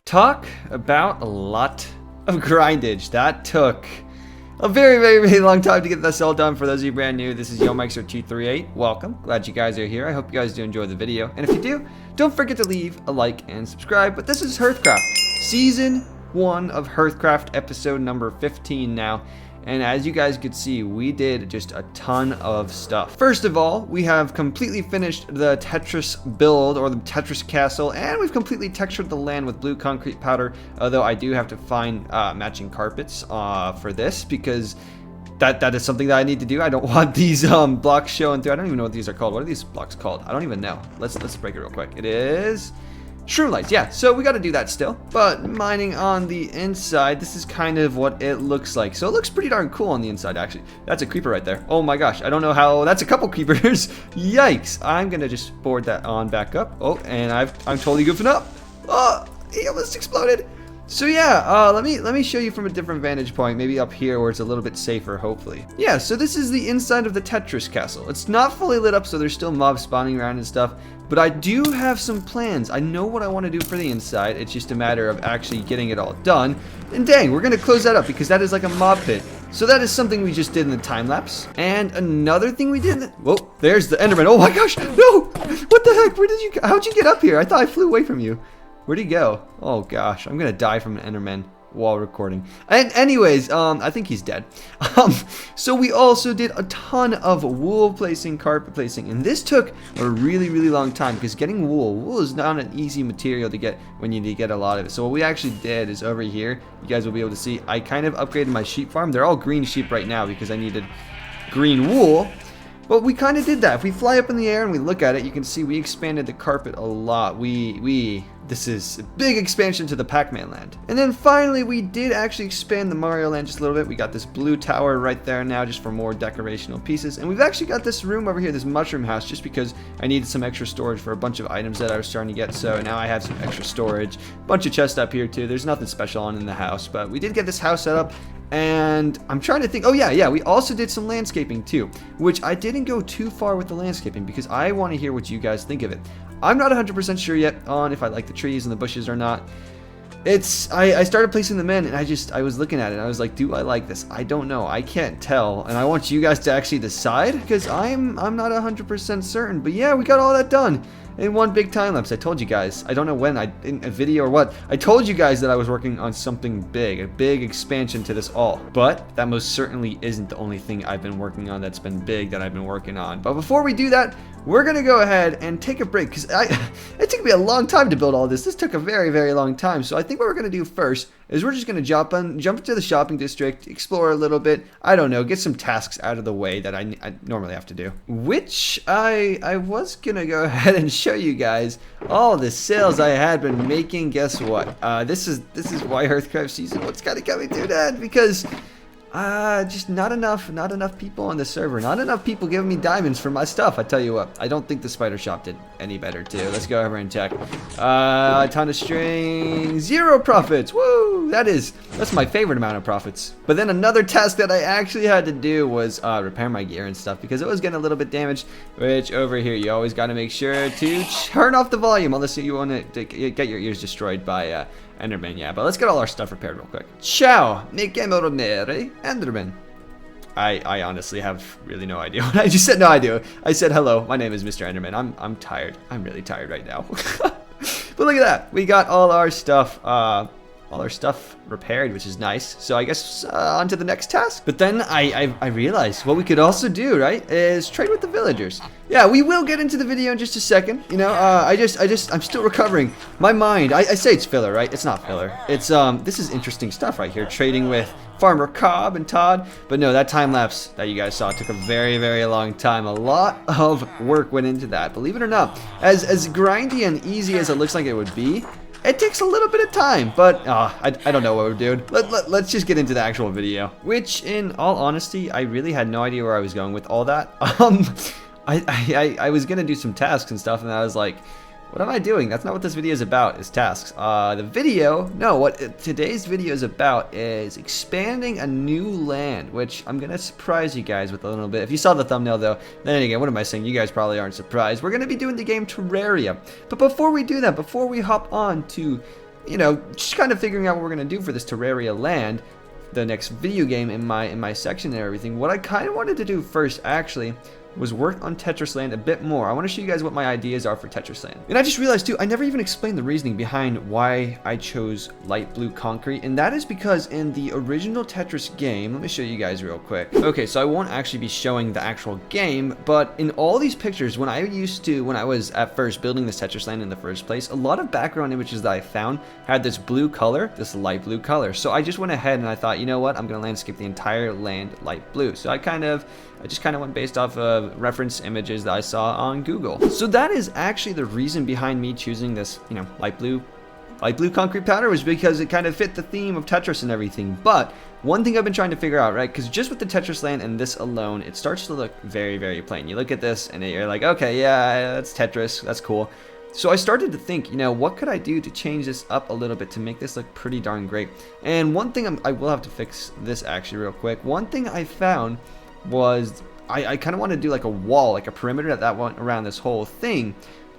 Talk about a lot of grindage. That took a very long time to get this all done. For those of you brand new, this is YoMixer238. Welcome. Glad you guys are here. I hope you guys do enjoy the video. And if you do, don't forget to leave a like and subscribe. But this is HearthCraft. Season 1 of HearthCraft, episode number 15 now. And as you guys could see, we did just a ton of stuff. First of all, we have completely finished the Tetris build, or the Tetris castle, and we've completely textured the land with blue concrete powder, although I do have to find matching carpets for this, because that is something that I need to do. I don't want these blocks showing through. I don't even know what these are called. What are these blocks called? I don't even know. Let's break it real quick. It is shroom lights, yeah, so we got to do that still. But mining on the inside, this is kind of what it looks like. So it looks pretty darn cool on the inside, actually. That's a creeper right there. Oh my gosh, I don't know how. That's a couple creepers. Yikes. I'm gonna just board that on back up. Oh, and I'm totally goofing up. Oh, he almost exploded. So yeah, let me show you from a different vantage point, maybe up here where it's a little bit safer, hopefully. Yeah, so this is the inside of the Tetris castle. It's not fully lit up, so there's still mobs spawning around and stuff, but I do have some plans. I know what I want to do for the inside. It's just a matter of actually getting it all done. And dang, we're gonna close that up because that is like a mob pit. So that is something we just did in the time lapse. And another thing we did, whoa, there's the Enderman. Oh my gosh, no! What the heck? How'd you get up here? I thought I flew away from you. Where'd he go? Oh gosh, I'm gonna die from an Enderman while recording. And anyways, I think he's dead. So we also did a ton of wool placing, carpet placing, and this took a really long time because getting wool is not an easy material to get when you need to get a lot of it. So what we actually did is over here, you guys will be able to see, I kind of upgraded my sheep farm. They're all green sheep right now because I needed green wool. But we kind of did that. If we fly up in the air and we look at it, you can see we expanded the carpet a lot. This is a big expansion to the Pac-Man land. And then finally, we did actually expand the Mario land just a little bit. We got this blue tower right there now just for more decorational pieces. And we've actually got this room over here, this mushroom house, just because I needed some extra storage for a bunch of items that I was starting to get. So now I have some extra storage. Bunch of chests up here too. There's nothing special on in the house, but we did get this house set up. And I'm trying to think, oh yeah, we also did some landscaping too, which I didn't go too far with the landscaping because I want to hear what you guys think of it. I'm not 100% sure yet on if I like the trees and the bushes or not. I started placing them in and I was looking at it and I was like, do I like this? I don't know, I can't tell, and I want you guys to actually decide because I'm not 100% certain. But yeah, we got all that done in one big time lapse. I told you guys, I don't know when, in a video or what, I told you guys that I was working on something big, a big expansion to this all. But that most certainly isn't the only thing I've been working on that's been big that I've been working on. But before we do that, we're gonna go ahead and take a break because it took me a long time to build all this. This took a very long time. So I think what we're gonna do first is we're just gonna jump into the shopping district, explore a little bit. I don't know, get some tasks out of the way that I normally have to do. Which I was gonna go ahead and show you guys all the sales I had been making. Guess what? This is why HearthCraft season what's kind of coming to an end because just not enough people on the server. Not enough people giving me diamonds for my stuff. I tell you what, I don't think the spider shop did any better too. Let's go over and check. A ton of string, 0 profits. Woo! That's my favorite amount of profits. But then another task that I actually had to do was repair my gear and stuff because it was getting a little bit damaged. Which over here, you always got to make sure to turn off the volume unless you want to get your ears destroyed by Enderman, yeah, but let's get all our stuff repaired real quick. Ciao, mi chiamo Enderman. I honestly have really no idea what I just said. No idea. I said hello. My name is Mr. Enderman. I'm tired. I'm really tired right now. But look at that. We got all our stuff repaired, which is nice. So I guess on to the next task. But then I realized what we could also do, right, is trade with the villagers. Yeah, we will get into the video in just a second. You know, I'm still recovering. My mind, I say it's filler, right? It's not filler. It's, this is interesting stuff right here. Trading with Farmer Cobb and Todd. But no, that time lapse that you guys saw took a very long time. A lot of work went into that, believe it or not. As grindy and easy as it looks like it would be, It takes a little bit of time, but I don't know what we're doing. Let's just get into the actual video. Which, in all honesty, I really had no idea where I was going with all that. I was gonna do some tasks and stuff, and I was like, what am I doing? That's not what this video is about, is tasks. What today's video is about is expanding a new land, which I'm gonna surprise you guys with a little bit. If you saw the thumbnail though, then again, what am I saying? You guys probably aren't surprised. We're gonna be doing the game Terraria. But before we do that, before we hop on to, just kind of figuring out what we're gonna do for this Terraria land, the next video game in my section and everything, what I kind of wanted to do first, actually, was work on Tetris Land a bit more. I want to show you guys what my ideas are for Tetris Land. And I just realized too, I never even explained the reasoning behind why I chose light blue concrete, and that is because in the original Tetris game, let me show you guys real quick. Okay, so I won't actually be showing the actual game, but in all these pictures, when I was at first building this Tetris Land in the first place, a lot of background images that I found had this blue color, this light blue color. So I just went ahead and I thought, you know what, I'm gonna landscape the entire land light blue. So I just kind of went based off of reference images that I saw on Google. So that is actually the reason behind me choosing this, light blue concrete powder, was because it kind of fit the theme of Tetris and everything. But one thing I've been trying to figure out, right, because just with the Tetris Land and this alone, it starts to look very, very plain. You look at this and you're like, okay, yeah, that's Tetris, that's cool. So I started to think, what could I do to change this up a little bit to make this look pretty darn great? And one thing I will have to fix this actually real quick. One thing I found was I kind of want to do like a wall, like a perimeter that went around this whole thing.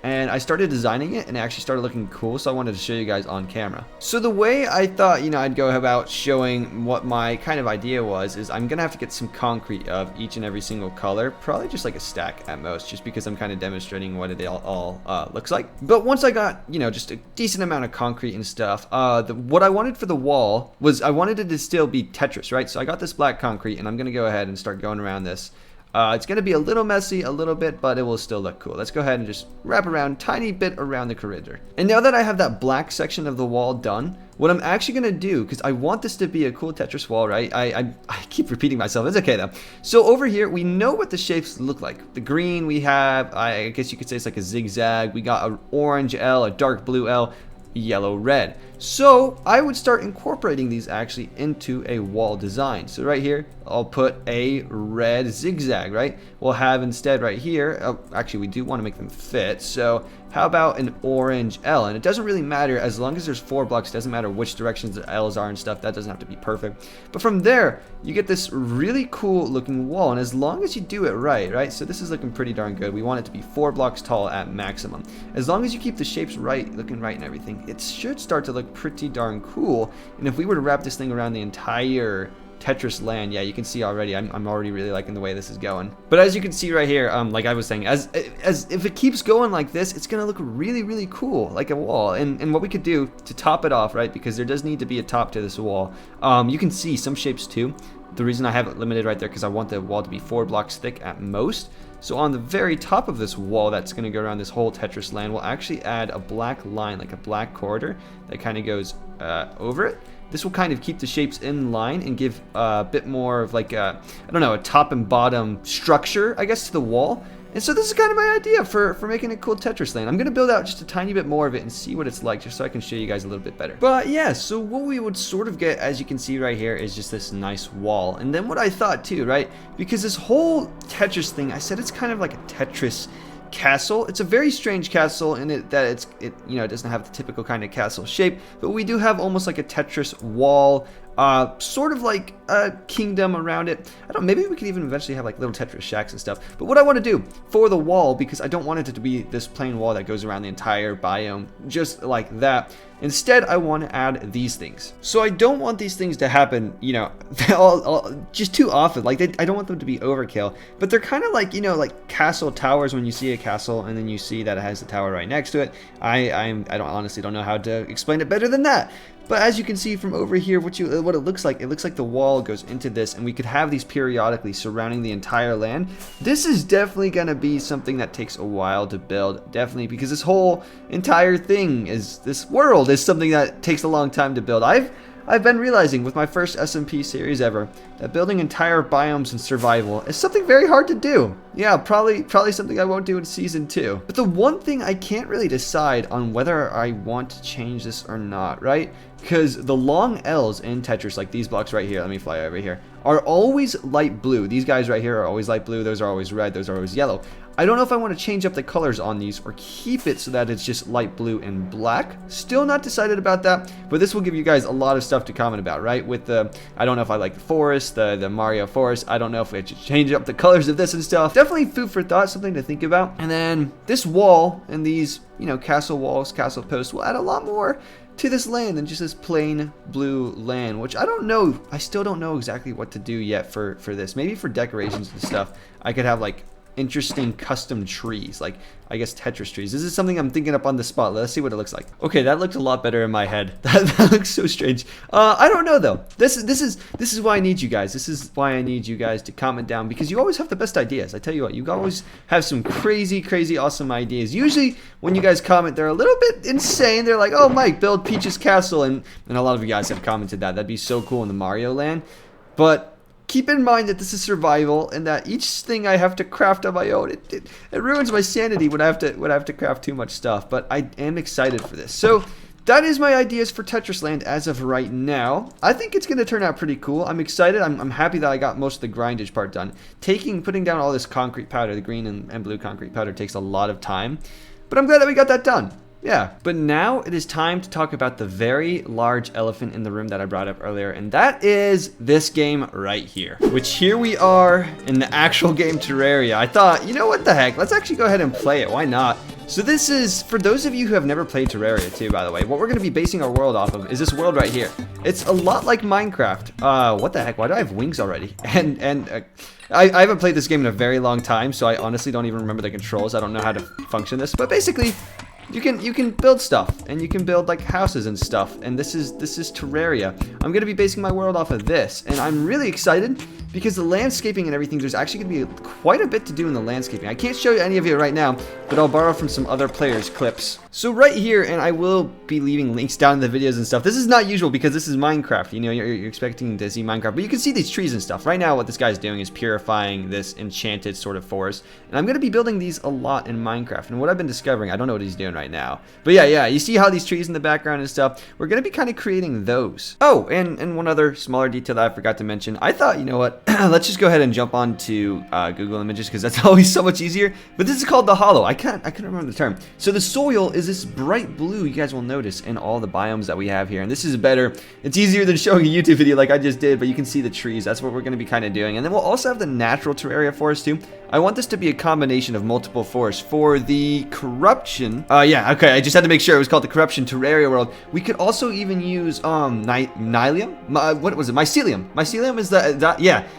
And I started designing it and it actually started looking cool, so I wanted to show you guys on camera. So the way I thought, I'd go about showing what my kind of idea was is I'm gonna have to get some concrete of each and every single color, probably just like a stack at most, just because I'm kind of demonstrating what it all looks like. But once I got, just a decent amount of concrete and stuff, what I wanted for the wall was I wanted it to still be Tetris, right? So I got this black concrete and I'm gonna go ahead and start going around this. It's going to be a little messy, a little bit, but it will still look cool. Let's go ahead and just wrap around, tiny bit around the corridor. And now that I have that black section of the wall done, what I'm actually going to do, because I want this to be a cool Tetris wall, right? I keep repeating myself. It's okay, though. So over here, we know what the shapes look like. The green we have, I guess you could say it's like a zigzag. We got an orange L, a dark blue L, yellow, red. So I would start incorporating these actually into a wall design. So right here, I'll put a red zigzag, right? We'll have instead right here, actually we do want to make them fit. So how about an orange L? And it doesn't really matter as long as there's 4 blocks. It doesn't matter which directions the L's are and stuff. That doesn't have to be perfect. But from there, you get this really cool looking wall. And as long as you do it right? So this is looking pretty darn good. We want it to be 4 blocks tall at maximum. As long as you keep the shapes looking right and everything, it should start to look pretty darn cool. And if we were to wrap this thing around the entire Tetris Land, yeah, you can see already I'm already really liking the way this is going. But as you can see right here, like I was saying, as if it keeps going like this, it's gonna look really, really cool, like a wall. And what we could do to top it off, right, because there does need to be a top to this wall, you can see some shapes too. The reason I have it limited right there because I want the wall to be 4 blocks thick at most. So on the very top of this wall that's going to go around this whole Tetris Land, we'll actually add a black line, like a black corridor that kind of goes over it. This will kind of keep the shapes in line and give a bit more of like a top and bottom structure, I guess, to the wall. And so this is kind of my idea for making a cool Tetris Land. I'm going to build out just a tiny bit more of it and see what it's like, just so I can show you guys a little bit better. But yeah, so what we would sort of get, as you can see right here, is just this nice wall. And then what I thought too, right, because this whole Tetris thing, I said it's kind of like a Tetris castle. It's a very strange castle in it that it doesn't have the typical kind of castle shape, but we do have almost like a Tetris wall, sort of like a kingdom around it. I don't know, maybe we could even eventually have like little Tetris shacks and stuff. But what I want to do for the wall, because I don't want it to be this plain wall that goes around the entire biome just like that. Instead, I want to add these things. So I don't want these things to happen, just too often. Like I don't want them to be overkill, but they're kind of like, like castle towers when you see a castle and then you see that it has the tower right next to it. I honestly don't know how to explain it better than that. But as you can see from over here, what it looks like the wall goes into this, and we could have these periodically surrounding the entire land. This is definitely going to be something that takes a while to build, definitely, because this whole entire thing this world is something that takes a long time to build. I've been realizing with my first SMP series ever that building entire biomes in survival is something very hard to do. Yeah, probably something I won't do in Season 2. But the one thing I can't really decide on whether I want to change this or not, right? Because the long L's in Tetris, like these blocks right here, let me fly over here, are always light blue. These guys right here are always light blue, those are always red, those are always yellow. I don't know if I want to change up the colors on these or keep it so that it's just light blue and black. Still not decided about that, but this will give you guys a lot of stuff to comment about, right? With the, I don't know if I like the forest, the Mario forest. I don't know if I should change up the colors of this and stuff. Definitely food for thought, something to think about. And then this wall and these, you know, castle walls, castle posts will add a lot more to this land than just this plain blue land, which I don't know. I still don't know exactly what to do yet for this. Maybe for decorations and stuff, I could have like interesting custom trees, like I guess Tetris trees. This is something I'm thinking up on the spot. Let's see what it looks like. Okay, that looks a lot better in my head. That looks so strange. I don't know though. This is why I need you guys. This is why I need you guys to comment down, because you always have the best ideas. I tell you what, you always have some crazy awesome ideas. Usually when you guys comment, they're a little bit insane. They're like, oh Mike, build Peach's castle, and a lot of you guys have commented that. That'd be so cool in the Mario land. But keep in mind that this is survival, and that each thing I have to craft on my own, it ruins my sanity when I have to craft too much stuff. But I am excited for this. So that is my ideas for Tetris Land as of right now. I think it's going to turn out pretty cool. I'm excited. I'm happy that I got most of the grindage part done. Putting down all this concrete powder, the green and blue concrete powder, takes a lot of time. But I'm glad that we got that done. Yeah, but now it is time to talk about the very large elephant in the room that I brought up earlier, and that is this game right here. Which here we are in the actual game Terraria. I thought, you know what the heck, let's actually go ahead and play it, why not? So this is, for those of you who have never played Terraria too, by the way, what we're going to be basing our world off of is this world right here. It's a lot like Minecraft. What the heck, why do I have wings already? I haven't played this game in a very long time, so I honestly don't even remember the controls. I don't know how to function this, but basically, you can build stuff, and you can build like houses and stuff, and this is Terraria. I'm gonna be basing my world off of this, and I'm really excited because the landscaping and everything, there's actually gonna be quite a bit to do in the landscaping. I can't show you any of it right now, but I'll borrow from some other players' clips. So right here, and I will be leaving links down in the videos and stuff. This is not usual because this is Minecraft. You know, you're expecting to see Minecraft, but you can see these trees and stuff. Right now, what this guy's doing is purifying this enchanted sort of forest, and I'm gonna be building these a lot in Minecraft. And what I've been discovering, I don't know what he's doing right now, but yeah, you see how these trees in the background and stuff, we're gonna be kind of creating those. Oh, and one other smaller detail that I forgot to mention, I thought, you know what, let's just go ahead and jump on to Google Images, because that's always so much easier. But this is called the hollow. I couldn't remember the term. So the soil is this bright blue, you guys will notice, in all the biomes that we have here, and this is better. It's easier than showing a YouTube video like I just did, but you can see the trees. That's what we're gonna be kind of doing. And then we'll also have the natural Terraria forest too. I want this to be a combination of multiple forests for the corruption. Yeah, okay, I just had to make sure it was called the corruption Terraria world. We could also even use Nylium? What was it? Mycelium. Mycelium is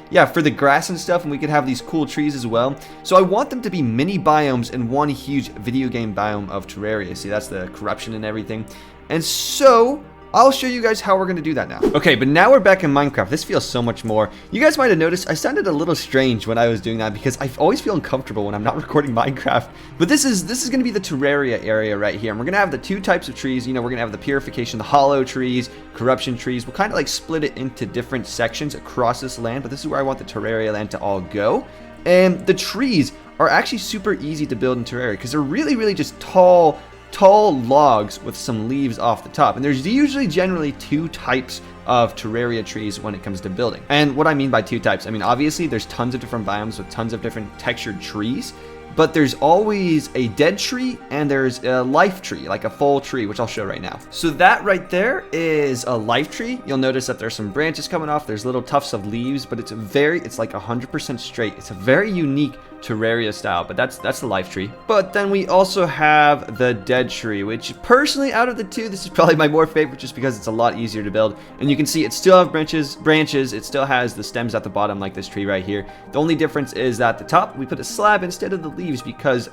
yeah, for the grass and stuff, and we could have these cool trees as well. So I want them to be mini biomes in one huge video game biome of Terraria. See, that's the corruption and everything. And so I'll show you guys how we're going to do that now. Okay, but now we're back in Minecraft. This feels so much more. You guys might have noticed I sounded a little strange when I was doing that because I always feel uncomfortable when I'm not recording Minecraft. But this is going to be the Terraria area right here. And we're going to have the two types of trees. You know, we're going to have the purification, the hollow trees, corruption trees. We'll kind of like split it into different sections across this land. But this is where I want the Terraria land to all go. And the trees are actually super easy to build in Terraria because they're really just tall logs with some leaves off the top. And there's usually generally two types of Terraria trees when it comes to building. And what I mean by two types, I mean, obviously there's tons of different biomes with tons of different textured trees, but there's always a dead tree and there's a life tree, like a full tree, which I'll show right now. So that right there is a life tree. You'll notice that there's some branches coming off. There's little tufts of leaves, but it's like 100% straight. It's a very unique Terraria style, but that's the life tree. But then we also have the dead tree, which personally out of the two, this is probably my more favorite just because it's a lot easier to build. And you can see it still has branches, it still has the stems at the bottom like this tree right here. The only difference is that at the top we put a slab instead of the leaves because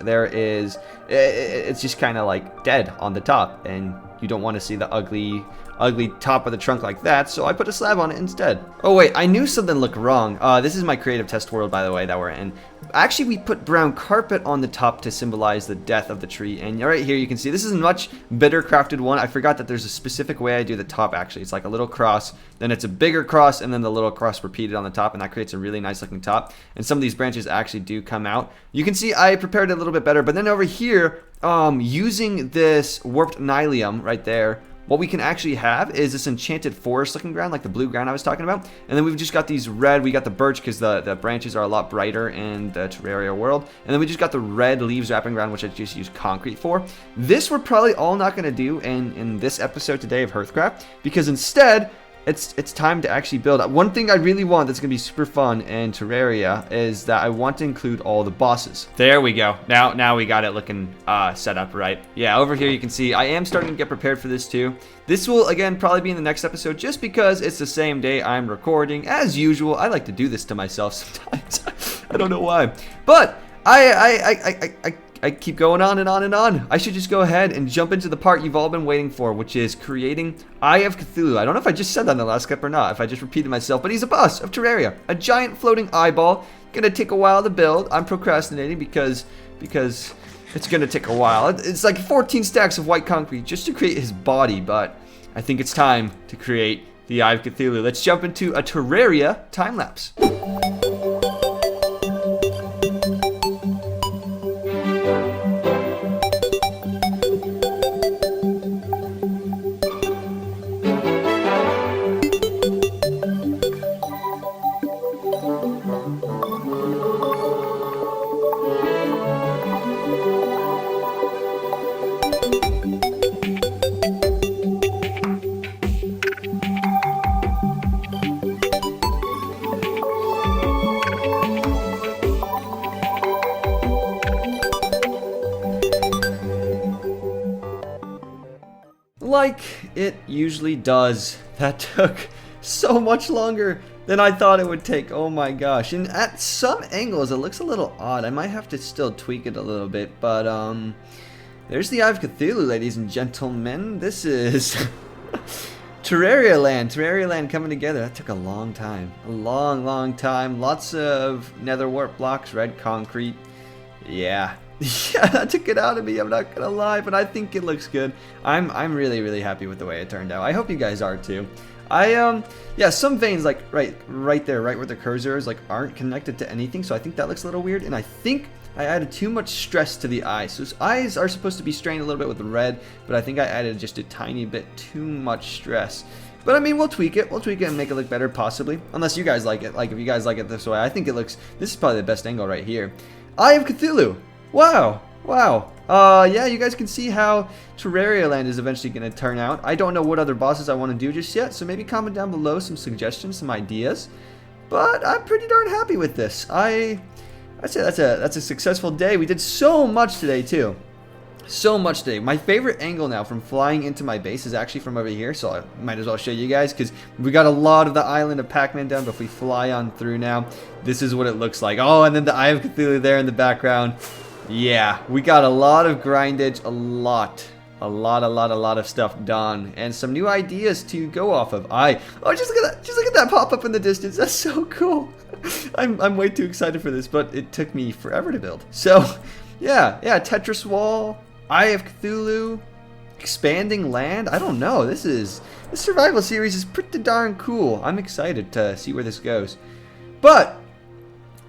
it's just kind of like dead on the top, and you don't want to see the ugly ugly top of the trunk like that, so I put a slab on it instead. Oh wait, I knew something looked wrong. This is my creative test world, by the way, that we're in. Actually, we put brown carpet on the top to symbolize the death of the tree, and right here you can see this is a much better crafted one. I forgot that there's a specific way I do the top. Actually, it's like a little cross, then it's a bigger cross, and then the little cross repeated on the top, and that creates a really nice looking top. And some of these branches actually do come out. You can see I prepared it a little bit better, but then over here, using this warped nylium right there, what we can actually have is this enchanted forest looking ground, like the blue ground I was talking about. And then we've just got these red, we got the birch because the branches are a lot brighter in the Terraria world. And then we just got the red leaves wrapping around, which I just used concrete for. This we're probably all not going to do in this episode today of HearthCraft, because instead, it's time to actually build. One thing I really want that's going to be super fun in Terraria is that I want to include all the bosses. There we go. Now we got it looking set up right. Yeah, over here you can see I am starting to get prepared for this too. This will, again, probably be in the next episode just because it's the same day I'm recording. As usual, I like to do this to myself sometimes. I don't know why. But I keep going on and on and on. I should just go ahead and jump into the part you've all been waiting for, which is creating Eye of Cthulhu. I don't know if I just said that in the last clip or not, if I just repeated myself, but he's a boss of Terraria. A giant floating eyeball. Gonna take a while to build. I'm procrastinating because it's gonna take a while. It's like 14 stacks of white concrete just to create his body, but I think it's time to create the Eye of Cthulhu. Let's jump into a Terraria time lapse. Like it usually does. That took so much longer than I thought it would take. Oh my gosh. And at some angles it looks a little odd. I might have to still tweak it a little bit, but there's the Eye of Cthulhu, ladies and gentlemen. This is Terraria Land. Terraria Land coming together. That took a long time. A long time. Lots of nether wart blocks, red concrete. Yeah. Yeah, that took it out of me, I'm not gonna lie, but I think it looks good. I'm really happy with the way it turned out. I hope you guys are too. Yeah, some veins like right there, right where the cursor is, like aren't connected to anything, so I think that looks a little weird, and I think I added too much stress to the eyes. So his eyes are supposed to be strained a little bit with the red, but I think I added just a tiny bit too much stress. But I mean, we'll tweak it and make it look better, possibly. Unless you guys like it. Like, if you guys like it this way, I think it looks, this is probably the best angle right here. Eye of Cthulhu. Wow. Yeah, you guys can see how Terraria Land is eventually going to turn out. I don't know what other bosses I want to do just yet, so maybe comment down below some suggestions, some ideas. But I'm pretty darn happy with this. I'd say that's a successful day. We did so much today, too. So much today. My favorite angle now from flying into my base is actually from over here, so I might as well show you guys, because we got a lot of the island of Pac-Man down, but if we fly on through now, this is what it looks like. Oh, and then the Eye of Cthulhu there in the background. Yeah, we got a lot of grindage, a lot of stuff done, and some new ideas to go off of. Oh, just look at that pop up in the distance. That's so cool. I'm way too excited for this, but it took me forever to build. So, yeah, Tetris wall, Eye of Cthulhu, expanding land. I don't know. This survival series is pretty darn cool. I'm excited to see where this goes. But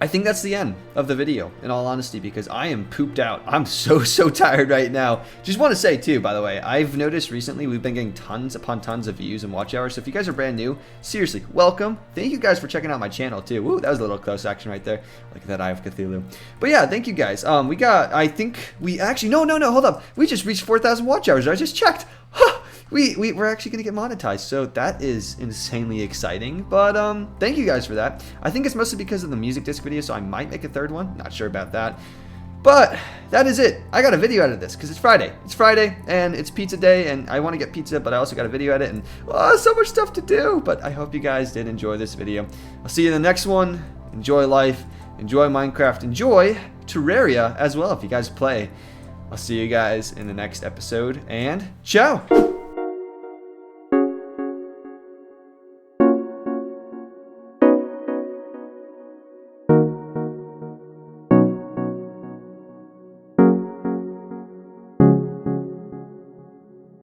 I think that's the end of the video, in all honesty, because I am pooped out. I'm so tired right now. Just want to say, too, by the way, I've noticed recently we've been getting tons upon tons of views and watch hours, so if you guys are brand new, seriously, welcome. Thank you guys for checking out my channel, too. Woo, that was a little close action right there. Look at that Eye of Cthulhu. But yeah, thank you guys. I think we actually, no, hold up. We just reached 4,000 watch hours. I just checked. We're actually going to get monetized, so that is insanely exciting. But thank you guys for that. I think it's mostly because of the music disc video, so I might make a third one. Not sure about that. But that is it. I got a video out of this because it's Friday. It's Friday and it's pizza day, and I want to get pizza, but I also got a video edit, and so much stuff to do. But I hope you guys did enjoy this video. I'll see you in the next one. Enjoy life. Enjoy Minecraft. Enjoy Terraria as well if you guys play. I'll see you guys in the next episode, and ciao!